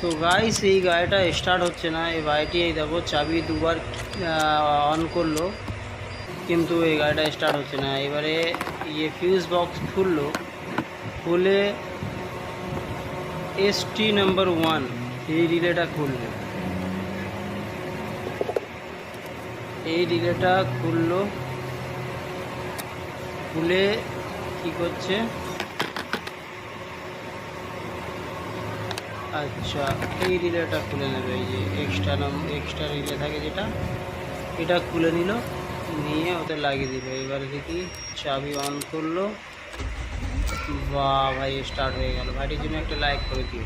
তো গাইস এই গাড়িটা স্টার্ট হচ্ছে না। এই গাড়িটি এই দেখো চাবি দুবার অন করলো কিন্তু এই গাড়িটা স্টার্ট হচ্ছে না। এবারে ফিউজ বক্স খুললো, খুলে ST নাম্বার 1 এই রিলেটা খুললো। এই রিলেটা খুললো, খুলে কি করছে, আচ্ছা এই রিলেটা খুলে নেবে। এই যে এক্সট্রা রিলে থাকে যেটা, এটা খুলে নিল, নিয়ে ওতে লাগিয়ে দিল। এবারে দেখি চাবি অন করলো, বাহ ভাই স্টার্ট হয়ে গেল। ভাইটির জন্য একটা লাইক করে দিও।